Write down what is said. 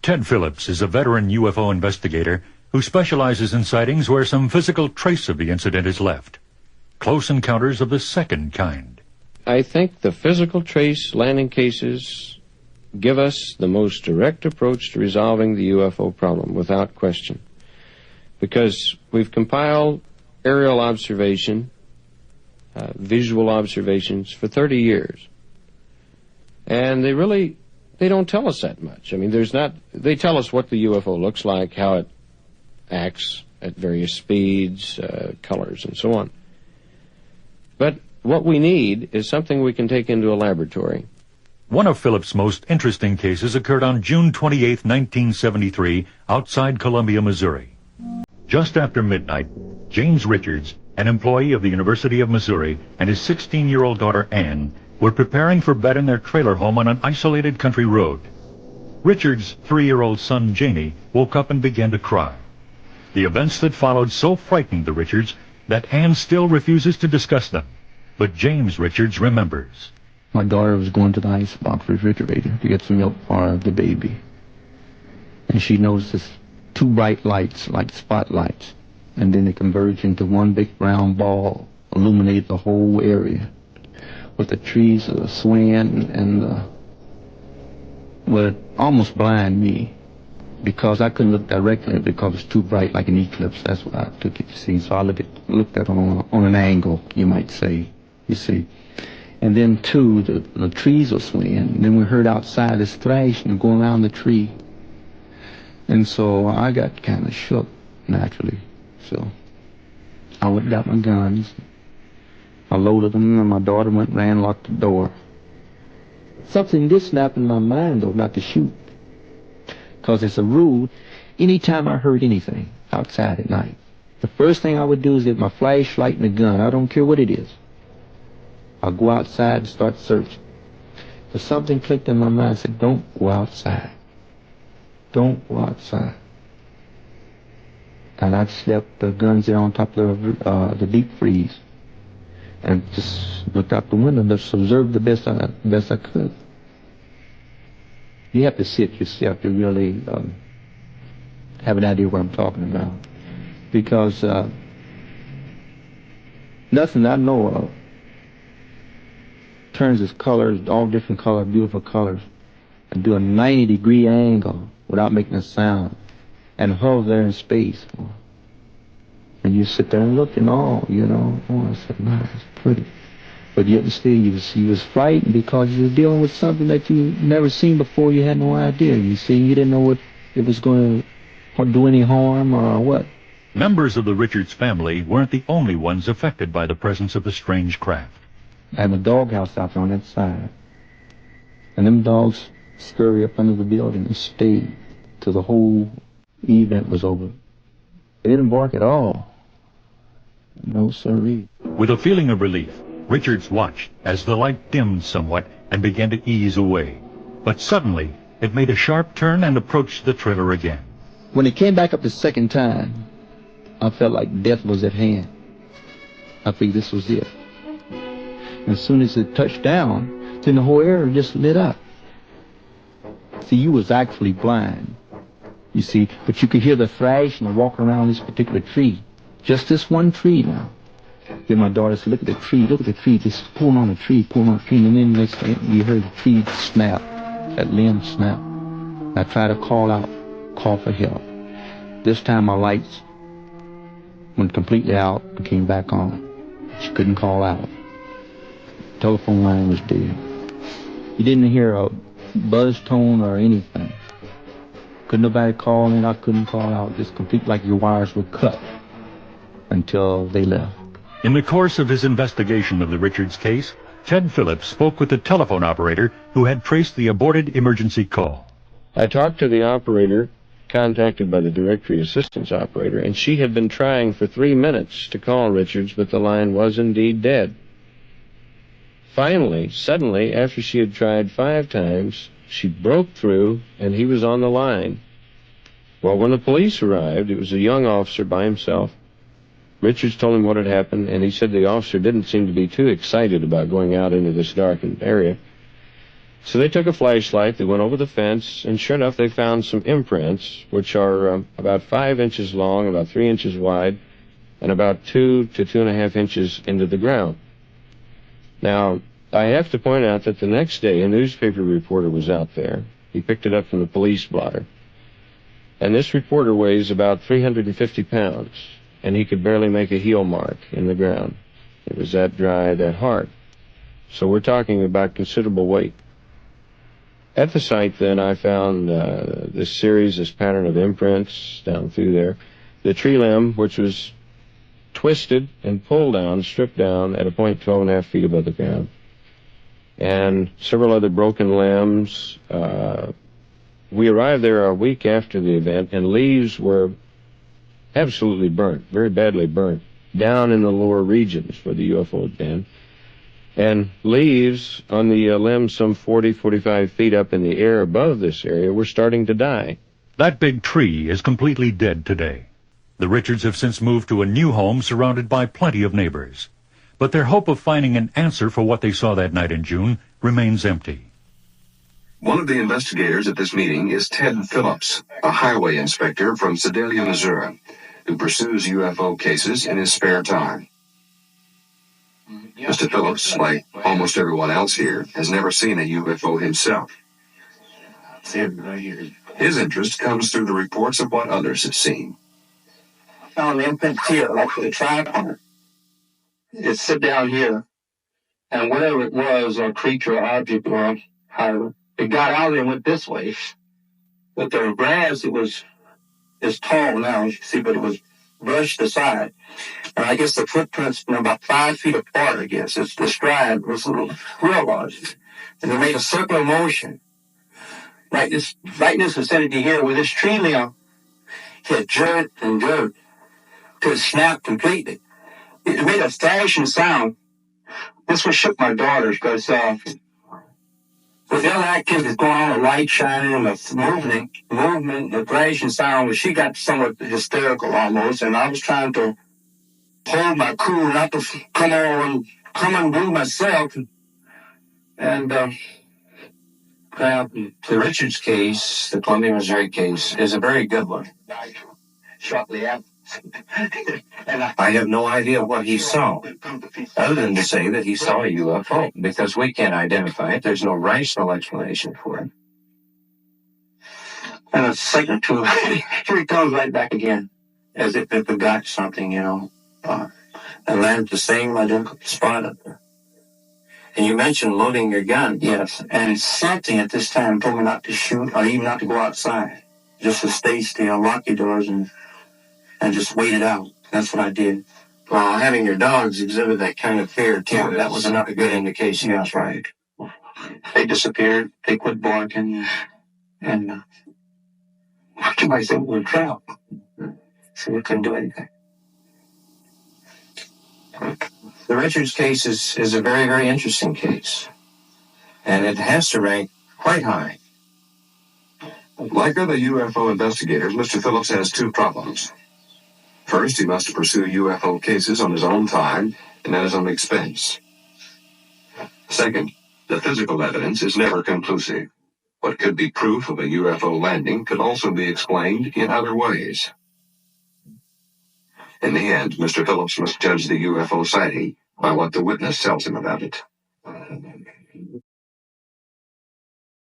Ted Phillips is a veteran UFO investigator who specializes in sightings where some physical trace of the incident is left. Close encounters of the second kind. I think the physical trace landing cases give us the most direct approach to resolving the UFO problem, without question. Because we've compiled aerial observation, visual observations for 30 years. And they don't tell us that much. I mean, they tell us what the UFO looks like, how it acts at various speeds, colors, and so on. But what we need is something we can take into a laboratory. One of Phillips' most interesting cases occurred on June 28, 1973, outside Columbia, Missouri. Just after midnight, James Richards, an employee of the University of Missouri, and his 16-year-old daughter, Ann, were preparing for bed in their trailer home on an isolated country road. Richards' 3-year-old son, Jamie, woke up and began to cry. The events that followed so frightened the Richards that Ann still refuses to discuss them. But James Richards remembers. My daughter was going to the icebox refrigerator to get some milk for the baby. And she notices 2 bright lights, like spotlights. And then they converge into one big round ball, illuminate the whole area. With the trees swaying and well, it almost blind me. Because I couldn't look directly because it's too bright, like an eclipse. That's what I took it to see. So I looked at it on an angle, you might say. You see. And then, too, the trees were swaying. And then we heard outside this thrashing going around the tree. And so I got kind of shook, naturally. So I went and got my guns. I loaded them, and my daughter went and ran, locked the door. Something did snap in my mind, though, not to shoot. Because it's a rule, anytime I heard anything outside at night, the first thing I would do is get my flashlight and a gun. I don't care what it is. I'll go outside and start searching. But something clicked in my mind and said, don't go outside. Don't go outside. And I just left the guns there on top of the deep freeze. And just looked out the window and just observed the best I could. You have to see it yourself to really have an idea what I'm talking about. Because nothing I know of turns its colors, all different colors, beautiful colors, and do a 90-degree angle without making a sound, and hover there in space. And you sit there and look and all, you know. Oh, I said, no, it's pretty. But yet still, you was frightened because you was dealing with something that you never seen before. You had no idea. You see, you didn't know what it was going to do any harm or what. Members of the Richards family weren't the only ones affected by the presence of the strange craft. I have a doghouse out there on that side. And them dogs scurry up under the building and stay till the whole event was over. They didn't bark at all. No siree. With a feeling of relief, Richards watched as the light dimmed somewhat and began to ease away. But suddenly, it made a sharp turn and approached the trailer again. When it came back up the second time, I felt like death was at hand. I figured this was it. As soon as it touched down, then the whole area just lit up. See, you was actually blind, you see, but you could hear the thrash and walk around this particular tree. Just this one tree now. Then my daughter said, look at the tree, just pulling on the tree, and then next thing you heard the tree snap, that limb snap. I tried to call for help. This time my lights went completely out and came back on. She couldn't call out. Telephone line was dead. You didn't hear a buzz tone or anything. Couldn't nobody call in, I couldn't call out. Just complete like your wires were cut until they left. In the course of his investigation of the Richards case, Ted Phillips spoke with the telephone operator who had traced the aborted emergency call. I talked to the operator, contacted by the directory assistance operator, and she had been trying for 3 minutes to call Richards, but the line was indeed dead. Finally, suddenly, after she had tried 5 times, she broke through, and he was on the line. Well, when the police arrived, it was a young officer by himself. Richards told him what had happened, and he said the officer didn't seem to be too excited about going out into this darkened area. So they took a flashlight, they went over the fence, and sure enough, they found some imprints, which are about 5 inches long, about 3 inches wide, and about 2 to 2.5 inches into the ground. Now, I have to point out that the next day, a newspaper reporter was out there. He picked it up from the police blotter. And this reporter weighs about 350 pounds, and he could barely make a heel mark in the ground. It was that dry, that hard. So we're talking about considerable weight. At the site, then, I found this pattern of imprints down through there. The tree limb, which was twisted and pulled down, stripped down at a point 12.5 feet above the ground. And several other broken limbs. We arrived there a week after the event, and leaves were absolutely burnt, very badly burnt, down in the lower regions where the UFO had been. And leaves on the limbs some 40, 45 feet up in the air above this area were starting to die. That big tree is completely dead today. The Richards have since moved to a new home surrounded by plenty of neighbors. But their hope of finding an answer for what they saw that night in June remains empty. One of the investigators at this meeting is Ted Phillips, a highway inspector from Sedalia, Missouri, who pursues UFO cases in his spare time. Mr. Phillips, like almost everyone else here, has never seen a UFO himself. His interest comes through the reports of what others have seen. Found the imprint here, like the tripod. It sit down here, and whatever it was, or creature, or object, or however, it got out there and went this way. But the grass, it's tall now, as you see, but it was brushed aside. And I guess the footprints, about 5 feet apart, I guess. The stride was real large. And it made a circular motion. Like this vicinity here, with this tree limb, it jerked and jerked till it snapped completely. It made a thrashing sound. This one shook my daughters, because with the other activities going on, the light shining, the movement, the thrashing sound, she got somewhat hysterical almost, and I was trying to hold my cool, not to come unglued myself. And the Richards case, the Columbia, Missouri case, is a very good one. Shortly after. I have no idea what he saw, other than to say that he saw a UFO, because we can't identify it. There's no rational explanation for it. And a second or two, here he comes right back again, as if it forgot something, and landed the same identical spot up there. And you mentioned loading your gun. Yes. And something at this time told me not to shoot, or even not to go outside. Just to stay still, lock your doors, and just wait it out. That's what I did. Well, having your dogs exhibit that kind of fear, too, that was another good indication. That's right. They disappeared. They quit barking. And you might say we were trapped. So we couldn't do anything. The Richards case is a very, very interesting case. And it has to rank quite high. Like other UFO investigators, Mr. Phillips has two problems. First, he must pursue UFO cases on his own time and at his own expense. Second, the physical evidence is never conclusive. What could be proof of a UFO landing could also be explained in other ways. In the end, Mr. Phillips must judge the UFO sighting by what the witness tells him about it.